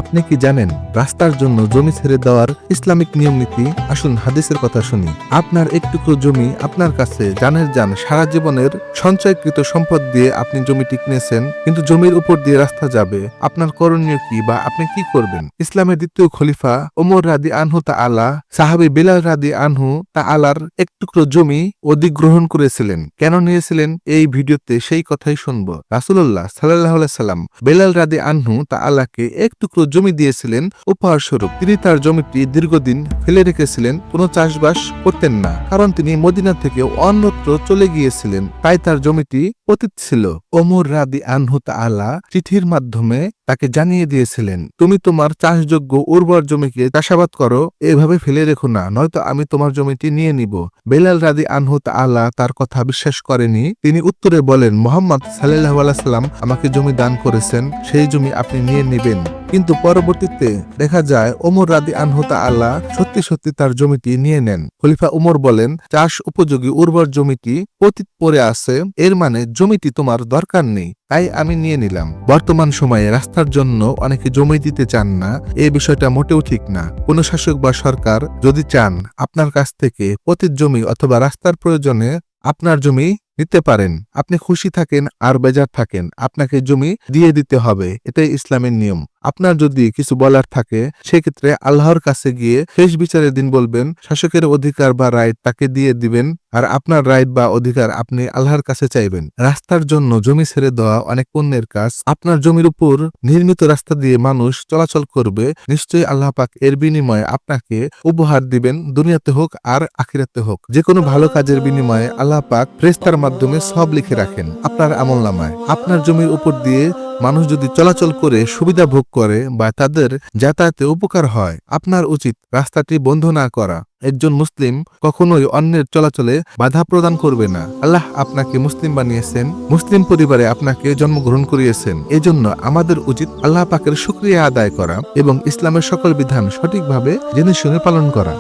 আপনি কি জানেন রাস্তার জন্য জমি ছেড়ে দেওয়ার ইসলামিক নিয়ম নীতি? আসুন হাদিসের কথা শুনি। আপনার এক টুকরো জমি আপনার কাছে জানের জান সারা জীবনের সঞ্চয়কৃত সম্পদ দিয়ে আপনি জমিটি কিনেছেন, কিন্তু জমির উপর দিয়ে রাস্তা যাবে। আপনার করণীয় কি বা আপনি কি করবেন? ইসলামের দ্বিতীয় খলিফা ওমর রাদি আনহু তাআলা সাহাবী বেলাল রাদি আনহু তাআলার এক টুকরো জমি অধিগ্রহণ করেছিলেন। কেন নিয়েছিলেন? এই ভিডিওতে সেই কথাই শুনবো। রাসূলুল্লাহ সাল্লাল্লাহু আলাইহি সাল্লাম বেলাল রাদি আনহু তাআলাকে এক টুকরো জমি দিয়েছিলেন উপহার স্বরূপ। তিনি তার জমিটি দীর্ঘদিন ফেলে রেখেছিলেন, কোনো চাষবাস করতেন না, কারণ তিনি মদিনা থেকে অন্যত্র চলে গিয়েছিলেন, তাই তার জমিটি পতিত ছিল। ওমর রাদি আনহু তাআলা চিঠির মাধ্যমে তাকে জানিয়ে দিয়েছিলেন, তুমি তোমার চাষযোগ্য উর্বর জমিকে চাষাবাদ করো, এভাবে ফেলে রেখো না, নয়তো আমি তোমার জমিটি নিয়ে নিব। বেলাল রাদি আনহু তাআলা তার কথা বিশ্বাস করেনি। তিনি উত্তরে বলেন, মুহাম্মদ সাল্লাল্লাহু আলাইহি সাল্লাম আমাকে জমি দান করেছেন, সেই জমি আপনি নিয়ে নেবেন। কিন্তু পরবর্তীতে দেখা যায় ওমর রাদি আনহু তাআলা সত্যি সত্যি তার জমিটি নিয়ে নেন। খলিফা উমর বলেন, চাষ উপযোগী উর্বর জমিটি পতিত পড়ে আছে, এর মানে জমিটি তোমার দরকার নেই, তাই আমি নিয়ে নিলাম। বর্তমান সময়ে রাস্তার জন্য অনেকে জমি দিতে চান না, এই বিষয়টা মোটেও ঠিক না। কোন শাসক বা সরকার যদি চান আপনার কাছ থেকে পতিত জমি অথবা রাস্তার প্রয়োজনে আপনার জমি নিতে পারেন, আপনি খুশি থাকেন আর বেজার থাকেন, আপনাকে জমি দিয়ে দিতে হবে, এটাই ইসলামের নিয়ম। আপনার যদি কিছু বলার থাকে সেক্ষেত্রে আল্লাহর কাছে গিয়ে শেষ বিচারের দিন বলবেন, শাসকের অধিকার বা রাইট তাকে দিয়ে দিবেন, আর আপনার রাইট বা অধিকার আপনি আল্লাহর কাছে চাইবেন। রাস্তার জন্য জমি ছেড়ে দেওয়া অনেক পুণ্যের কাজ। আপনার জমির উপর নির্মিত রাস্তা দিয়ে মানুষ চলাচল করবে, নিশ্চয়ই আল্লাহ পাক এর বিনিময়ে আপনাকে উপহার দিবেন, দুনিয়াতে হোক আর আখিরাতে হোক। যে কোনো ভালো কাজের বিনিময়ে আল্লাহ পাক ফেরেশতার মাধ্যমে সব লিখে রাখেন আপনার আমলনামায়। আপনার জমির উপর দিয়ে মানুষ যদি চলাচল করে সুবিধা ভোগ করে বা তাদের যাতায়াতে উপকার হয়, আপনার উচিত রাস্তাটি বন্ধ না করা। একজন মুসলিম কখনোই অন্যের চলাচলে বাধা প্রদান করবে না। আল্লাহ আপনাকে মুসলিম বানিয়েছেন, মুসলিম পরিবারে আপনাকে জন্মগ্রহণ করিয়েছেন, এজন্য আমাদের উচিত আল্লাহ পাকের শুকরিয়া আদায় করা এবং ইসলামের সকল বিধান সঠিকভাবে জেনে শুনে পালন করা।